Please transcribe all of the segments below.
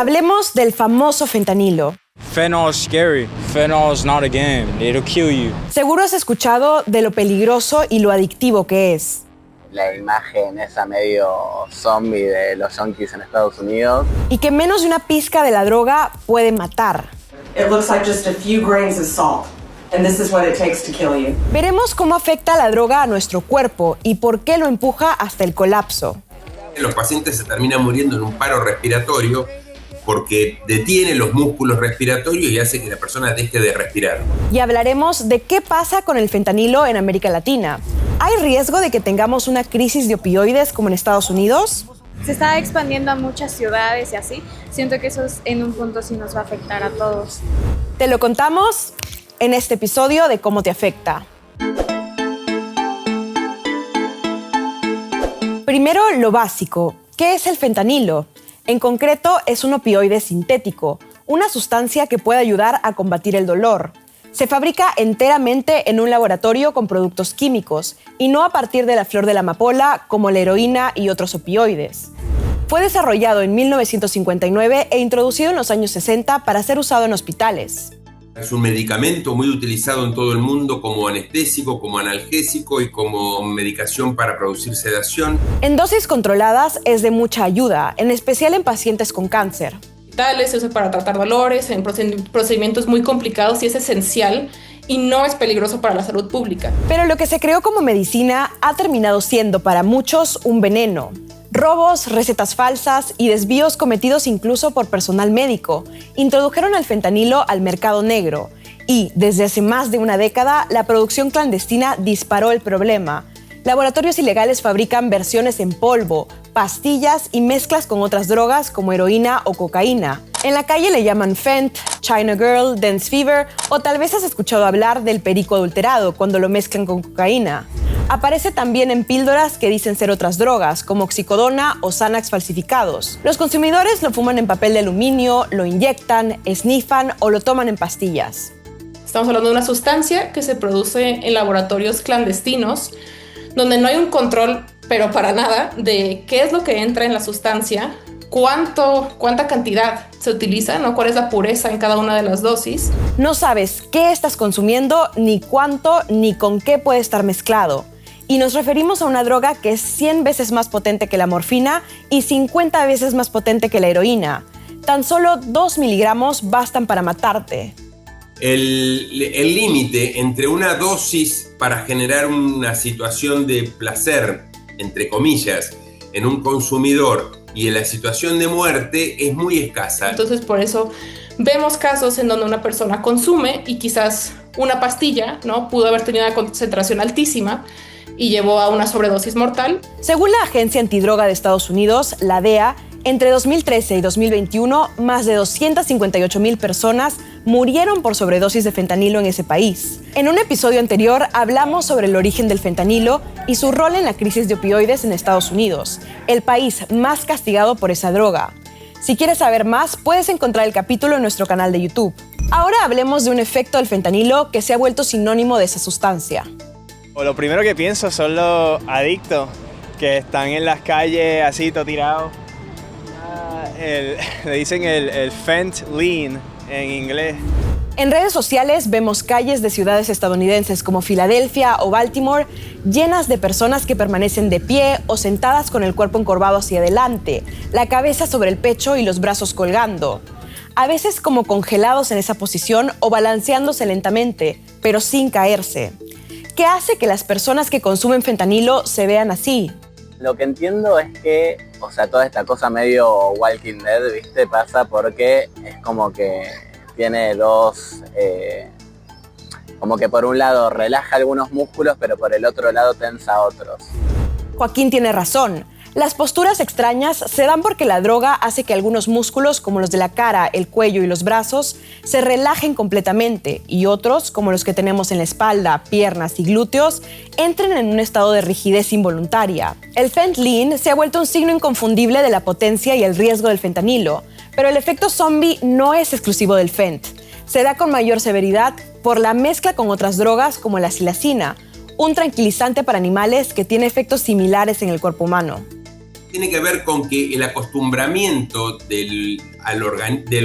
Hablemos del famoso fentanilo. Fentanyl is scary. Fentanyl is not a game. It'll kill you. Seguro has escuchado de lo peligroso y lo adictivo que es. La imagen esa medio zombie de los yankees en Estados Unidos. Y que menos de una pizca de la droga puede matar. It looks like just a few grains of salt, and this is what it takes to kill you. Veremos cómo afecta la droga a nuestro cuerpo y por qué lo empuja hasta el colapso. Los pacientes se terminan muriendo en un paro respiratorio porque detiene los músculos respiratorios y hace que la persona deje de respirar. Y hablaremos de qué pasa con el fentanilo en América Latina. ¿Hay riesgo de que tengamos una crisis de opioides como en Estados Unidos? Se está expandiendo a muchas ciudades y así. Siento que eso en un punto sí nos va a afectar a todos. Te lo contamos en este episodio de Cómo te afecta. Primero, lo básico. ¿Qué es el fentanilo? En concreto, es un opioide sintético, una sustancia que puede ayudar a combatir el dolor. Se fabrica enteramente en un laboratorio con productos químicos y no a partir de la flor de la amapola como la heroína y otros opioides. Fue desarrollado en 1959 e introducido en los años 60 para ser usado en hospitales. Es un medicamento muy utilizado en todo el mundo como anestésico, como analgésico y como medicación para producir sedación. En dosis controladas es de mucha ayuda, en especial en pacientes con cáncer. Se usa para tratar dolores, en procedimientos muy complicados y es esencial y no es peligroso para la salud pública. Pero lo que se creó como medicina ha terminado siendo para muchos un veneno. Robos, recetas falsas y desvíos cometidos incluso por personal médico introdujeron el fentanilo al mercado negro y, desde hace más de una década, la producción clandestina disparó el problema. Laboratorios ilegales fabrican versiones en polvo, pastillas y mezclas con otras drogas como heroína o cocaína. En la calle le llaman Fent, China Girl, Dance Fever o tal vez has escuchado hablar del perico adulterado cuando lo mezclan con cocaína. Aparece también en píldoras que dicen ser otras drogas, como oxicodona o Xanax falsificados. Los consumidores lo fuman en papel de aluminio, lo inyectan, esnifan o lo toman en pastillas. Estamos hablando de una sustancia que se produce en laboratorios clandestinos, donde no hay un control, pero para nada, de qué es lo que entra en la sustancia, cuánta cantidad se utiliza, ¿no? Cuál es la pureza en cada una de las dosis. No sabes qué estás consumiendo, ni cuánto, ni con qué puede estar mezclado. Y nos referimos a una droga que es 100 veces más potente que la morfina y 50 veces más potente que la heroína. Tan solo 2 miligramos bastan para matarte. El límite entre una dosis para generar una situación de placer, entre comillas, en un consumidor y en la situación de muerte es muy escasa. Entonces, por eso vemos casos en donde una persona consume y quizás una pastilla, ¿no? Pudo haber tenido una concentración altísima y llevó a una sobredosis mortal. Según la Agencia Antidroga de Estados Unidos, la DEA, entre 2013 y 2021, más de 258,000 personas murieron por sobredosis de fentanilo en ese país. En un episodio anterior hablamos sobre el origen del fentanilo y su rol en la crisis de opioides en Estados Unidos, el país más castigado por esa droga. Si quieres saber más, puedes encontrar el capítulo en nuestro canal de YouTube. Ahora hablemos de un efecto del fentanilo que se ha vuelto sinónimo de esa sustancia. Lo primero que pienso son los adictos que están en las calles así, todo tirados. Le dicen el fent lean en inglés. En redes sociales vemos calles de ciudades estadounidenses como Filadelfia o Baltimore llenas de personas que permanecen de pie o sentadas con el cuerpo encorvado hacia adelante, la cabeza sobre el pecho y los brazos colgando. A veces como congelados en esa posición o balanceándose lentamente, pero sin caerse. ¿Qué hace que las personas que consumen fentanilo se vean así? Lo que entiendo es que, toda esta cosa medio Walking Dead, ¿viste? Pasa porque es como que tiene dos, como que por un lado relaja algunos músculos, pero por el otro lado tensa otros. Joaquín tiene razón. Las posturas extrañas se dan porque la droga hace que algunos músculos, como los de la cara, el cuello y los brazos, se relajen completamente y otros, como los que tenemos en la espalda, piernas y glúteos, entren en un estado de rigidez involuntaria. El Fent Lean se ha vuelto un signo inconfundible de la potencia y el riesgo del fentanilo, pero el efecto zombie no es exclusivo del Fent. Se da con mayor severidad por la mezcla con otras drogas como la silacina, un tranquilizante para animales que tiene efectos similares en el cuerpo humano. tiene que ver con que el acostumbramiento del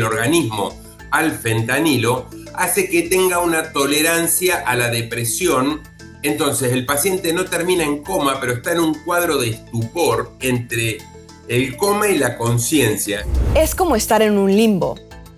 organismo al fentanilo hace que tenga una tolerancia a la depresión. Entonces el paciente no termina en coma, pero está en un cuadro de estupor entre el coma y la conciencia. Es como estar en un limbo.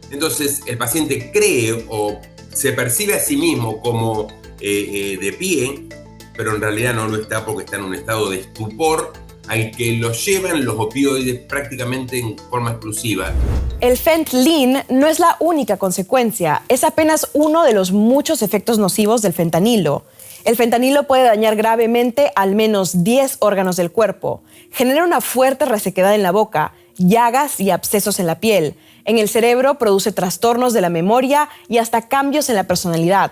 Entonces el paciente cree o se percibe a sí mismo como de pie, pero en realidad no lo está porque está en un estado de estupor al que lo llevan los opioides prácticamente en forma exclusiva. El Fentanyl no es la única consecuencia, es apenas uno de los muchos efectos nocivos del fentanilo. El fentanilo puede dañar gravemente al menos 10 órganos del cuerpo, genera una fuerte resequedad en la boca, llagas y abscesos en la piel. En el cerebro produce trastornos de la memoria y hasta cambios en la personalidad.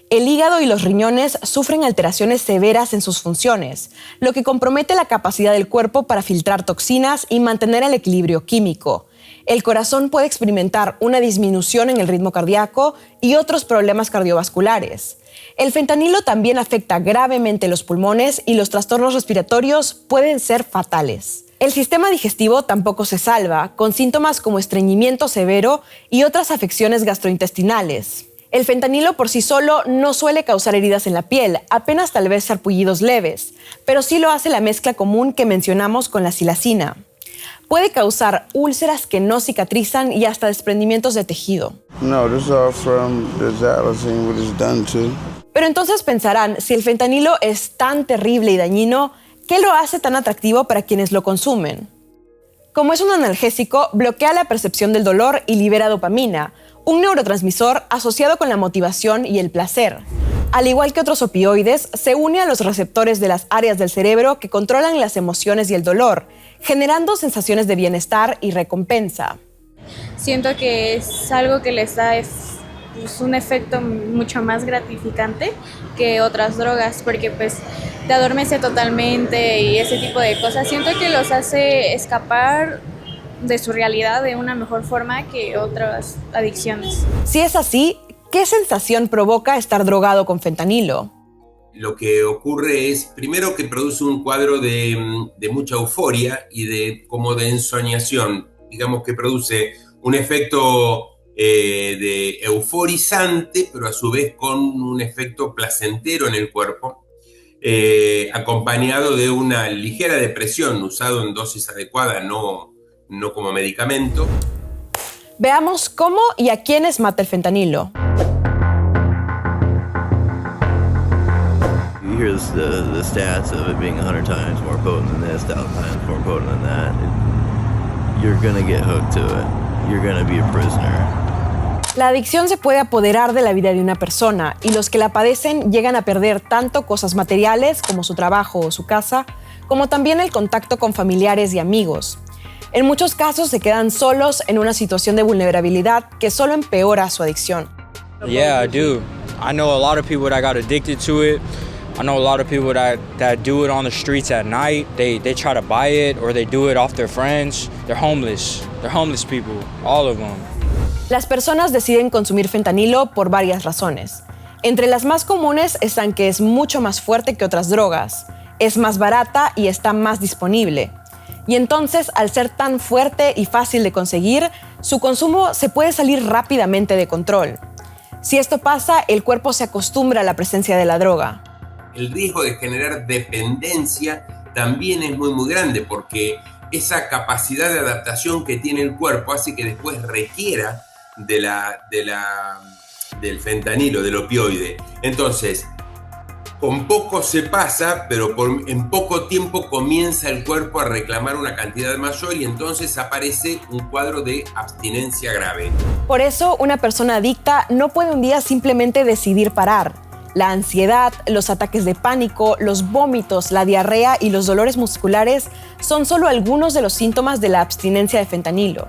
El hígado y los riñones sufren alteraciones severas en sus funciones, lo que compromete la capacidad del cuerpo para filtrar toxinas y mantener el equilibrio químico. El corazón puede experimentar una disminución en el ritmo cardíaco y otros problemas cardiovasculares. El fentanilo también afecta gravemente los pulmones y los trastornos respiratorios pueden ser fatales. El sistema digestivo tampoco se salva, con síntomas como estreñimiento severo y otras afecciones gastrointestinales. El fentanilo por sí solo no suele causar heridas en la piel, apenas tal vez sarpullidos leves, pero sí lo hace la mezcla común que mencionamos con la silacina. Puede causar úlceras que no cicatrizan y hasta desprendimientos de tejido. Pero entonces pensarán, si el fentanilo es tan terrible y dañino, ¿qué lo hace tan atractivo para quienes lo consumen? Como es un analgésico, bloquea la percepción del dolor y libera dopamina, un neurotransmisor asociado con la motivación y el placer. Al igual que otros opioides, se une a los receptores de las áreas del cerebro que controlan las emociones y el dolor, generando sensaciones de bienestar y recompensa. Siento que es algo que les da un efecto mucho más gratificante que otras drogas, porque pues te adormece totalmente y ese tipo de cosas. Siento que los hace escapar de su realidad de una mejor forma que otras adicciones. Si es así, ¿qué sensación provoca estar drogado con fentanilo? Lo que ocurre es, primero, que produce un cuadro de mucha euforia y como de ensoñación. Digamos que produce un efecto de euforizante, pero a su vez con un efecto placentero en el cuerpo, acompañado de una ligera depresión, usado en dosis adecuadas, no como medicamento. Veamos cómo y a quiénes mata el fentanilo. Here's the stats of it being 100 times more potent than this, 1,000 times more potent than that. You're gonna get hooked to it. You're gonna be a prisoner. La adicción se puede apoderar de la vida de una persona y los que la padecen llegan a perder tanto cosas materiales como su trabajo o su casa, como también el contacto con familiares y amigos. En muchos casos se quedan solos en una situación de vulnerabilidad que solo empeora su adicción. Yeah, I do. I know a lot of people that got addicted to it. I know a lot of people that do it on the streets at night. They try to buy it or they do it off their friends. They're homeless. They're homeless people, all of them. Las personas deciden consumir fentanilo por varias razones. Entre las más comunes están que es mucho más fuerte que otras drogas, es más barata y está más disponible. Y entonces, al ser tan fuerte y fácil de conseguir, su consumo se puede salir rápidamente de control. Si esto pasa, el cuerpo se acostumbra a la presencia de la droga. El riesgo de generar dependencia también es muy, muy grande, porque esa capacidad de adaptación que tiene el cuerpo hace que después requiera del fentanilo, del opioide. Entonces, con poco se pasa, pero en poco tiempo comienza el cuerpo a reclamar una cantidad mayor y entonces aparece un cuadro de abstinencia grave. Por eso, una persona adicta no puede un día simplemente decidir parar. La ansiedad, los ataques de pánico, los vómitos, la diarrea y los dolores musculares son solo algunos de los síntomas de la abstinencia de fentanilo.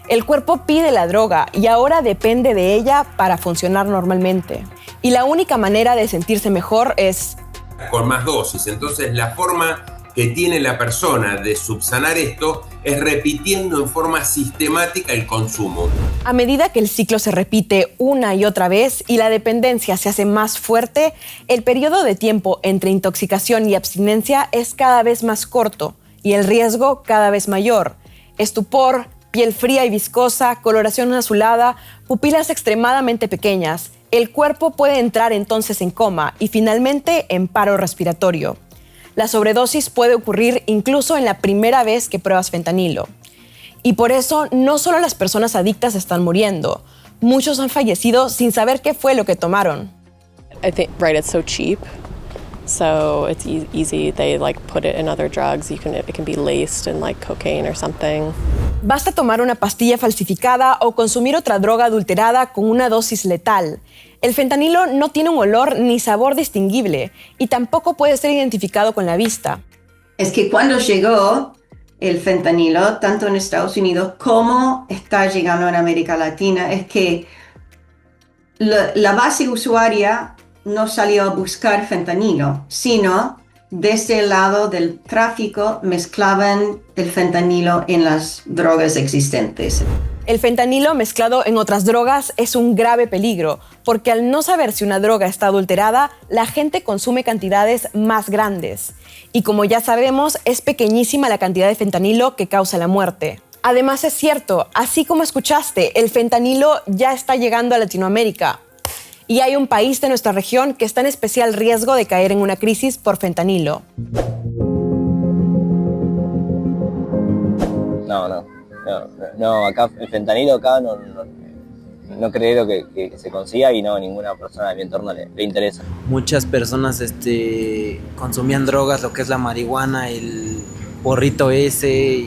El cuerpo pide la droga y ahora depende de ella para funcionar normalmente. Y la única manera de sentirse mejor es con más dosis. Entonces, la forma que tiene la persona de subsanar esto es repitiendo en forma sistemática el consumo. A medida que el ciclo se repite una y otra vez y la dependencia se hace más fuerte, el periodo de tiempo entre intoxicación y abstinencia es cada vez más corto y el riesgo cada vez mayor. Estupor, piel fría y viscosa, coloración azulada, pupilas extremadamente pequeñas. El cuerpo puede entrar entonces en coma y finalmente en paro respiratorio. La sobredosis puede ocurrir incluso en la primera vez que pruebas fentanilo. Y por eso no solo las personas adictas están muriendo, muchos han fallecido sin saber qué fue lo que tomaron. I think, right, it's so cheap. So it's easy. They like put it in other drugs. It can be laced in like cocaine or something. Basta tomar una pastilla falsificada o consumir otra droga adulterada con una dosis letal. El fentanilo no tiene un olor ni sabor distinguible y tampoco puede ser identificado con la vista. Es que cuando llegó el fentanilo, tanto en Estados Unidos como está llegando en América Latina, es que la base usuaria no salió a buscar fentanilo, sino desde el lado del tráfico mezclaban el fentanilo en las drogas existentes. El fentanilo mezclado en otras drogas es un grave peligro, porque al no saber si una droga está adulterada, la gente consume cantidades más grandes. Y como ya sabemos, es pequeñísima la cantidad de fentanilo que causa la muerte. Además es cierto, así como escuchaste, el fentanilo ya está llegando a Latinoamérica. Y hay un país de nuestra región que está en especial riesgo de caer en una crisis por fentanilo. No, acá el fentanilo acá no creo que se consiga y no, ninguna persona de mi entorno le interesa. Muchas personas consumían drogas, lo que es la marihuana, el porrito ese,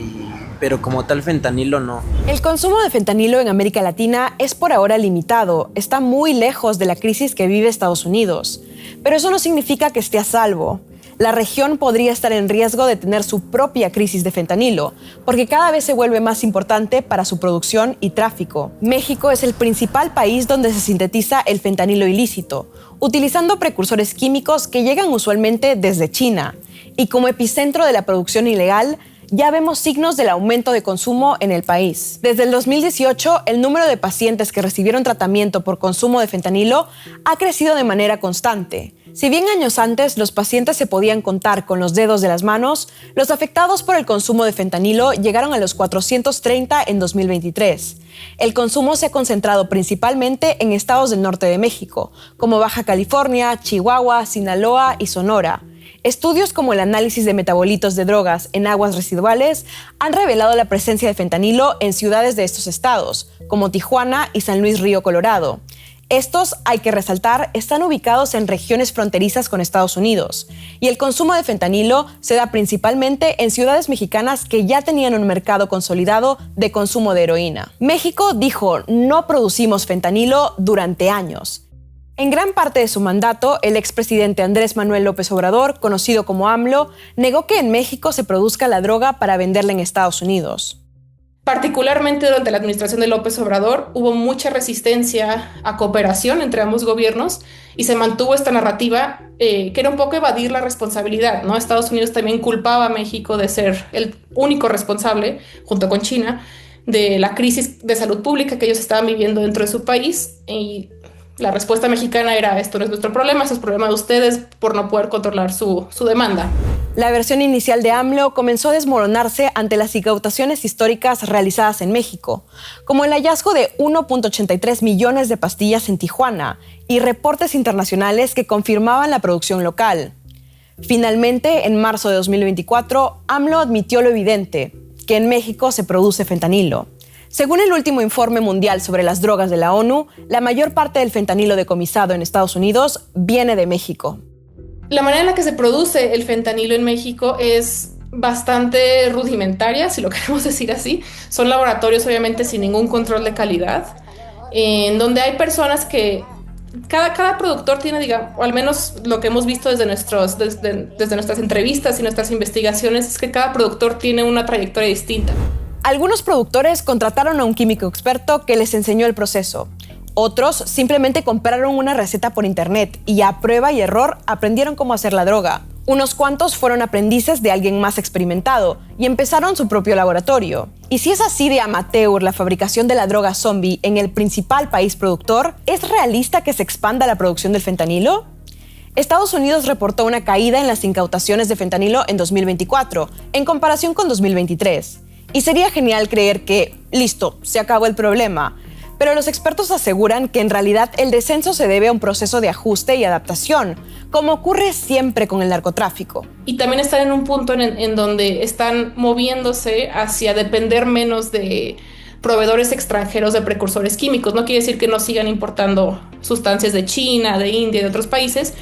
pero como tal fentanilo no. El consumo de fentanilo en América Latina es por ahora limitado, está muy lejos de la crisis que vive Estados Unidos. Pero eso no significa que esté a salvo. La región podría estar en riesgo de tener su propia crisis de fentanilo, porque cada vez se vuelve más importante para su producción y tráfico. México es el principal país donde se sintetiza el fentanilo ilícito, utilizando precursores químicos que llegan usualmente desde China. Y como epicentro de la producción ilegal, ya vemos signos del aumento de consumo en el país. Desde el 2018, el número de pacientes que recibieron tratamiento por consumo de fentanilo ha crecido de manera constante. Si bien años antes los pacientes se podían contar con los dedos de las manos, los afectados por el consumo de fentanilo llegaron a los 430 en 2023. El consumo se ha concentrado principalmente en estados del norte de México, como Baja California, Chihuahua, Sinaloa y Sonora. Estudios como el análisis de metabolitos de drogas en aguas residuales han revelado la presencia de fentanilo en ciudades de estos estados, como Tijuana y San Luis Río Colorado. Estos, hay que resaltar, están ubicados en regiones fronterizas con Estados Unidos, y el consumo de fentanilo se da principalmente en ciudades mexicanas que ya tenían un mercado consolidado de consumo de heroína. México dijo: no producimos fentanilo durante años. En gran parte de su mandato, el expresidente Andrés Manuel López Obrador, conocido como AMLO, negó que en México se produzca la droga para venderla en Estados Unidos. Particularmente durante la administración de López Obrador hubo mucha resistencia a cooperación entre ambos gobiernos y se mantuvo esta narrativa que era un poco evadir la responsabilidad, ¿no? Estados Unidos también culpaba a México de ser el único responsable, junto con China, de la crisis de salud pública que ellos estaban viviendo dentro de su país, y la respuesta mexicana era: esto no es nuestro problema, esto es problema de ustedes por no poder controlar su demanda. La versión inicial de AMLO comenzó a desmoronarse ante las incautaciones históricas realizadas en México, como el hallazgo de 1.83 millones de pastillas en Tijuana y reportes internacionales que confirmaban la producción local. Finalmente, en marzo de 2024, AMLO admitió lo evidente, que en México se produce fentanilo. Según el último informe mundial sobre las drogas de la ONU, la mayor parte del fentanilo decomisado en Estados Unidos viene de México. La manera en la que se produce el fentanilo en México es bastante rudimentaria, si lo queremos decir así. Son laboratorios obviamente sin ningún control de calidad, en donde hay personas que cada productor tiene, digamos, o al menos lo que hemos visto desde nuestras entrevistas y nuestras investigaciones, es que cada productor tiene una trayectoria distinta. Algunos productores contrataron a un químico experto que les enseñó el proceso. Otros simplemente compraron una receta por internet y a prueba y error aprendieron cómo hacer la droga. Unos cuantos fueron aprendices de alguien más experimentado y empezaron su propio laboratorio. Y si es así de amateur la fabricación de la droga zombie en el principal país productor, ¿es realista que se expanda la producción del fentanilo? Estados Unidos reportó una caída en las incautaciones de fentanilo en 2024, en comparación con 2023. Y sería genial creer que, listo, se acabó el problema. Pero los expertos aseguran que en realidad el descenso se debe a un proceso de ajuste y adaptación, como ocurre siempre con el narcotráfico. Y también están en un punto en donde están moviéndose hacia depender menos de proveedores extranjeros de precursores químicos. No quiere decir que no sigan importando sustancias de China, de India y de otros países,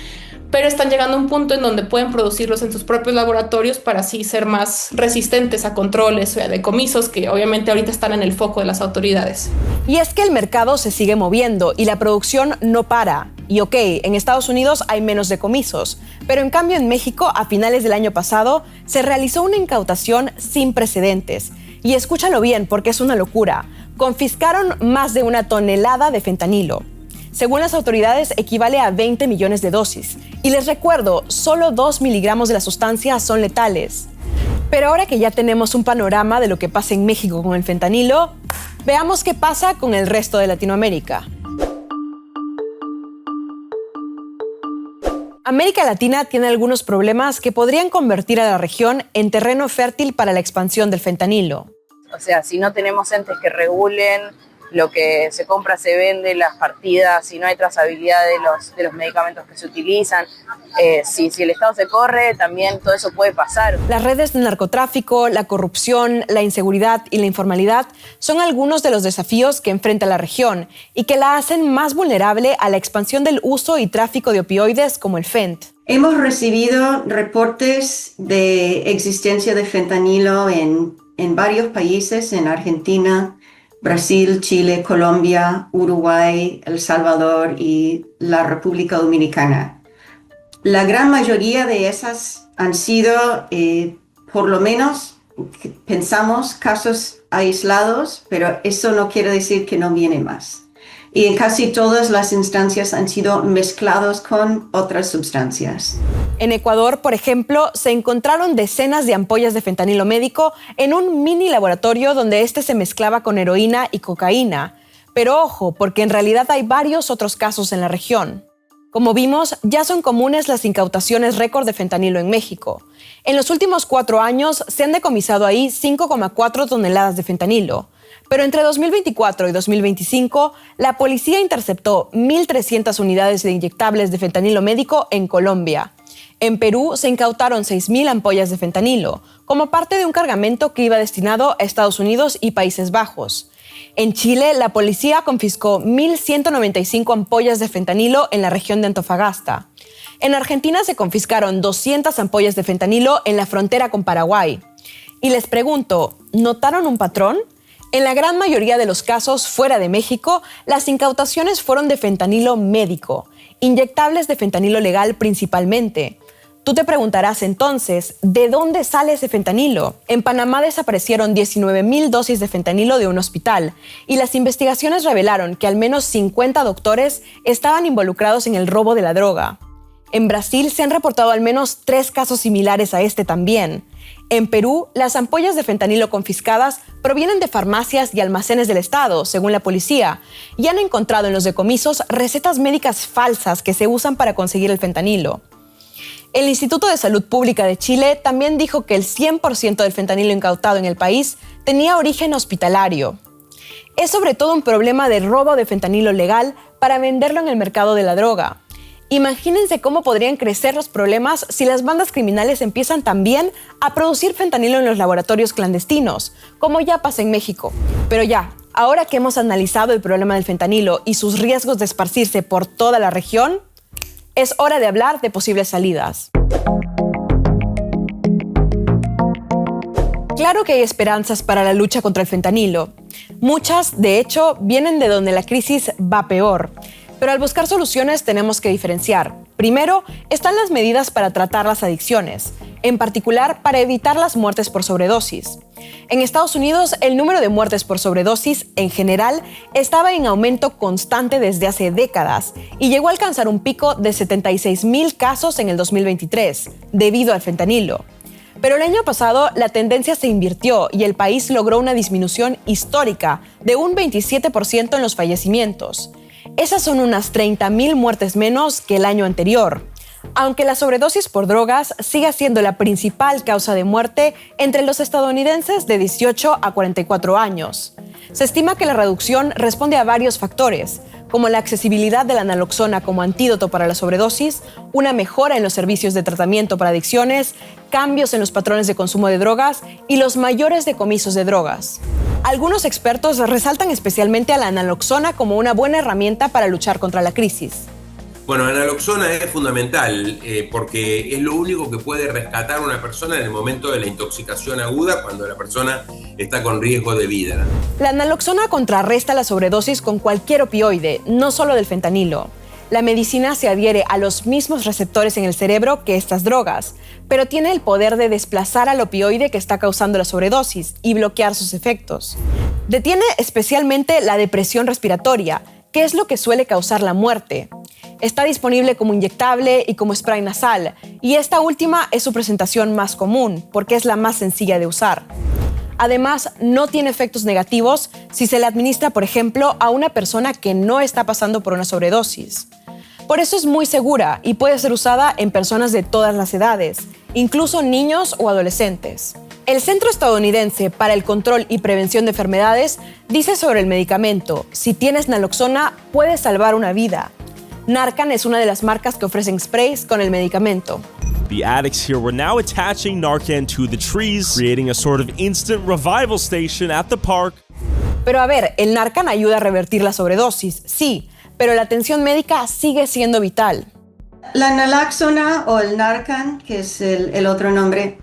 pero están llegando a un punto en donde pueden producirlos en sus propios laboratorios para así ser más resistentes a controles o a decomisos que obviamente ahorita están en el foco de las autoridades. Y es que el mercado se sigue moviendo y la producción no para. Y ok, en Estados Unidos hay menos decomisos, pero en cambio en México a finales del año pasado se realizó una incautación sin precedentes. Y escúchalo bien porque es una locura. Confiscaron más de 1 tonelada de fentanilo. Según las autoridades, equivale a 20 millones de dosis. Y les recuerdo, solo 2 miligramos de la sustancia son letales. Pero ahora que ya tenemos un panorama de lo que pasa en México con el fentanilo, veamos qué pasa con el resto de Latinoamérica. América Latina tiene algunos problemas que podrían convertir a la región en terreno fértil para la expansión del fentanilo. O sea, si no tenemos entes que regulen lo que se compra, se vende, las partidas, si no hay trazabilidad de los medicamentos que se utilizan, si el Estado se corre, también todo eso puede pasar. Las redes de narcotráfico, la corrupción, la inseguridad y la informalidad son algunos de los desafíos que enfrenta la región y que la hacen más vulnerable a la expansión del uso y tráfico de opioides como el fent. Hemos recibido reportes de existencia de fentanilo en varios países, en Argentina, Brasil, Chile, Colombia, Uruguay, El Salvador y la República Dominicana. La gran mayoría de esas han sido, por lo menos, pensamos, casos aislados, pero eso no quiere decir que no viene más. Y en casi todas las instancias han sido mezclados con otras sustancias. En Ecuador, por ejemplo, se encontraron decenas de ampollas de fentanilo médico en un mini laboratorio donde este se mezclaba con heroína y cocaína. Pero ojo, porque en realidad hay varios otros casos en la región. Como vimos, ya son comunes las incautaciones récord de fentanilo en México. En los últimos 4 años se han decomisado ahí 5,4 toneladas de fentanilo. Pero entre 2024 y 2025, la policía interceptó 1.300 unidades de inyectables de fentanilo médico en Colombia. En Perú se incautaron 6.000 ampollas de fentanilo, como parte de un cargamento que iba destinado a Estados Unidos y Países Bajos. En Chile, la policía confiscó 1.195 ampollas de fentanilo en la región de Antofagasta. En Argentina se confiscaron 200 ampollas de fentanilo en la frontera con Paraguay. Y les pregunto, ¿notaron un patrón? En la gran mayoría de los casos fuera de México, las incautaciones fueron de fentanilo médico, inyectables de fentanilo legal principalmente. Tú te preguntarás entonces, ¿de dónde sale ese fentanilo? En Panamá desaparecieron 19,000 dosis de fentanilo de un hospital y las investigaciones revelaron que al menos 50 doctores estaban involucrados en el robo de la droga. En Brasil se han reportado al menos 3 casos similares a este también. En Perú, las ampollas de fentanilo confiscadas provienen de farmacias y almacenes del Estado, según la policía, y han encontrado en los decomisos recetas médicas falsas que se usan para conseguir el fentanilo. El Instituto de Salud Pública de Chile también dijo que el 100% del fentanilo incautado en el país tenía origen hospitalario. Es sobre todo un problema de robo de fentanilo legal para venderlo en el mercado de la droga. Imagínense cómo podrían crecer los problemas si las bandas criminales empiezan también a producir fentanilo en los laboratorios clandestinos, como ya pasa en México. Pero ya, ahora que hemos analizado el problema del fentanilo y sus riesgos de esparcirse por toda la región, es hora de hablar de posibles salidas. Claro que hay esperanzas para la lucha contra el fentanilo. Muchas, de hecho, vienen de donde la crisis va peor. Pero al buscar soluciones tenemos que diferenciar. Primero, están las medidas para tratar las adicciones, en particular para evitar las muertes por sobredosis. En Estados Unidos, el número de muertes por sobredosis, en general, estaba en aumento constante desde hace décadas y llegó a alcanzar un pico de 76,000 casos en el 2023, debido al fentanilo. Pero el año pasado la tendencia se invirtió y el país logró una disminución histórica de un 27% en los fallecimientos. Esas son unas 30,000 muertes menos que el año anterior. aunque la sobredosis por drogas sigue siendo la principal causa de muerte entre los estadounidenses de 18 a 44 años. Se estima que la reducción responde a varios factores, como la accesibilidad de la naloxona como antídoto para la sobredosis, una mejora en los servicios de tratamiento para adicciones, cambios en los patrones de consumo de drogas y los mayores decomisos de drogas. Algunos expertos resaltan especialmente a la naloxona como una buena herramienta para luchar contra la crisis. Bueno, la naloxona es fundamental porque es lo único que puede rescatar a una persona en el momento de la intoxicación aguda, cuando la persona está con riesgo de vida. La naloxona contrarresta la sobredosis con cualquier opioide, no solo del fentanilo. La medicina se adhiere a los mismos receptores en el cerebro que estas drogas, pero tiene el poder de desplazar al opioide que está causando la sobredosis y bloquear sus efectos. Detiene especialmente la depresión respiratoria, que es lo que suele causar la muerte. Está disponible como inyectable y como spray nasal, y esta última es su presentación más común, porque es la más sencilla de usar. Además, no tiene efectos negativos si se le administra, por ejemplo, a una persona que no está pasando por una sobredosis. Por eso es muy segura y puede ser usada en personas de todas las edades, incluso niños o adolescentes. El Centro Estadounidense para el Control y Prevención de Enfermedades dice sobre el medicamento: si tienes naloxona, puedes salvar una vida. Narcan es una de las marcas que ofrecen sprays con el medicamento. The addicts here were now attaching Narcan to the trees, creating a sort of instant revival station at the park. Pero a ver, el Narcan ayuda a revertir la sobredosis, sí, pero la atención médica sigue siendo vital. La naloxona o el Narcan, que es el otro nombre,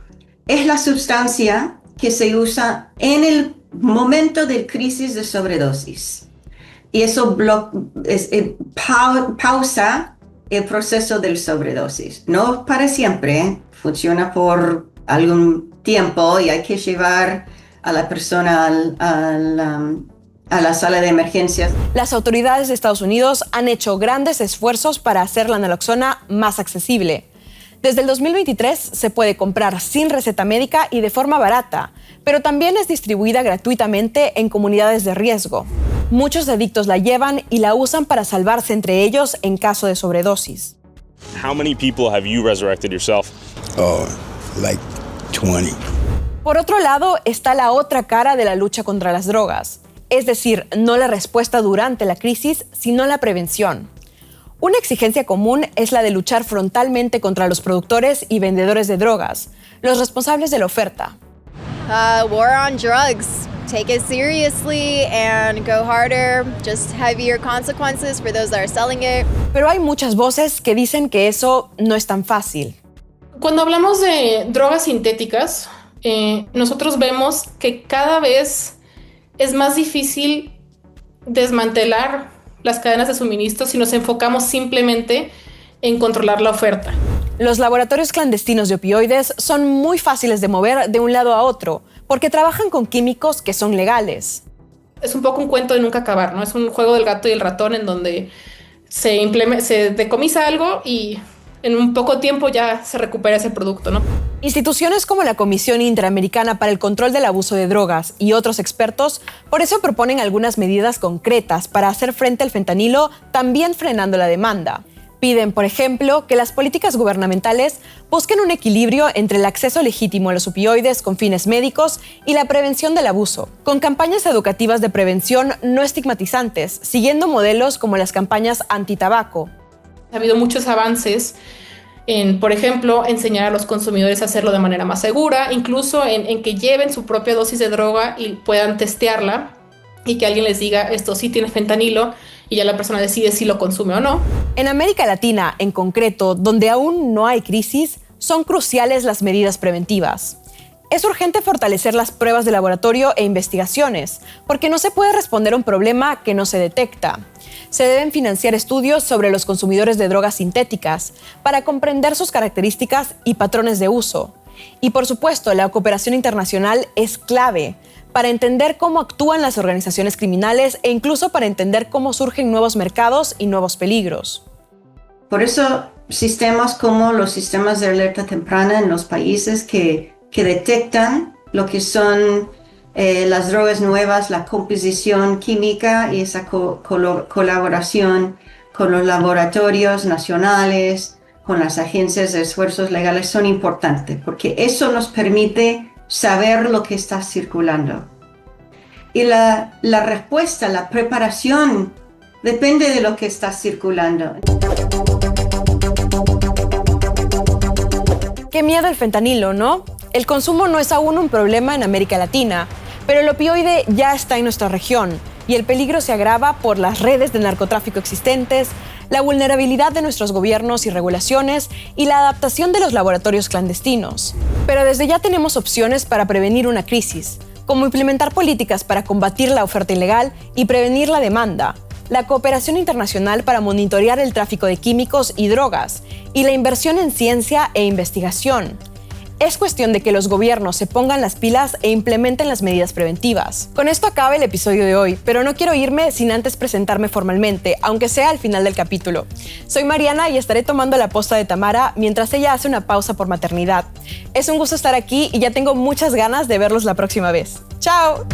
es la sustancia que se usa en el momento de crisis de sobredosis. Y eso pausa el proceso de sobredosis. No para siempre, funciona por algún tiempo y hay que llevar a la persona a la sala de emergencias. Las autoridades de Estados Unidos han hecho grandes esfuerzos para hacer la naloxona más accesible. Desde el 2023 se puede comprar sin receta médica y de forma barata, pero también es distribuida gratuitamente en comunidades de riesgo. Muchos adictos la llevan y la usan para salvarse entre ellos en caso de sobredosis. How many people have you resurrected yourself? Oh, like 20. Por otro lado, está la otra cara de la lucha contra las drogas, es decir, no la respuesta durante la crisis, sino la prevención. Una exigencia común es la de luchar frontalmente contra los productores y vendedores de drogas, los responsables de la oferta. War on drugs. Take it seriously and go harder. Just heavier consequences for those that are selling it. Pero hay muchas voces que dicen que eso no es tan fácil. Cuando hablamos de drogas sintéticas, nosotros vemos que cada vez es más difícil desmantelar las cadenas de suministro si nos enfocamos simplemente en controlar la oferta. Los laboratorios clandestinos de opioides son muy fáciles de mover de un lado a otro porque trabajan con químicos que son legales. Es un poco un cuento de nunca acabar, ¿no? Es un juego del gato y el ratón en donde se decomisa algo y en un poco tiempo ya se recupera ese producto, ¿no? Instituciones como la Comisión Interamericana para el Control del Abuso de Drogas y otros expertos por eso proponen algunas medidas concretas para hacer frente al fentanilo, también frenando la demanda. Piden, por ejemplo, que las políticas gubernamentales busquen un equilibrio entre el acceso legítimo a los opioides con fines médicos y la prevención del abuso, con campañas educativas de prevención no estigmatizantes, siguiendo modelos como las campañas antitabaco. Ha habido muchos avances en, por ejemplo, enseñar a los consumidores a hacerlo de manera más segura, incluso en que lleven su propia dosis de droga y puedan testearla y que alguien les diga esto sí tiene fentanilo y ya la persona decide si lo consume o no. En América Latina, en concreto, donde aún no hay crisis, son cruciales las medidas preventivas. Es urgente fortalecer las pruebas de laboratorio e investigaciones, porque no se puede responder a un problema que no se detecta. Se deben financiar estudios sobre los consumidores de drogas sintéticas para comprender sus características y patrones de uso. Y por supuesto, la cooperación internacional es clave para entender cómo actúan las organizaciones criminales e incluso para entender cómo surgen nuevos mercados y nuevos peligros. Por eso, sistemas como los sistemas de alerta temprana en los países que detectan lo que son las drogas nuevas, la composición química y esa colaboración con los laboratorios nacionales, con las agencias de esfuerzos legales son importantes, porque eso nos permite saber lo que está circulando. Y la respuesta, la preparación, depende de lo que está circulando. Qué miedo el fentanilo, ¿no? El consumo no es aún un problema en América Latina, pero el opioide ya está en nuestra región y el peligro se agrava por las redes de narcotráfico existentes, la vulnerabilidad de nuestros gobiernos y regulaciones y la adaptación de los laboratorios clandestinos. Pero desde ya tenemos opciones para prevenir una crisis, como implementar políticas para combatir la oferta ilegal y prevenir la demanda, la cooperación internacional para monitorear el tráfico de químicos y drogas, y la inversión en ciencia e investigación. Es cuestión de que los gobiernos se pongan las pilas e implementen las medidas preventivas. Con esto acaba el episodio de hoy, pero no quiero irme sin antes presentarme formalmente, aunque sea al final del capítulo. Soy Mariana y estaré tomando la posta de Tamara mientras ella hace una pausa por maternidad. Es un gusto estar aquí y ya tengo muchas ganas de verlos la próxima vez. ¡Chao!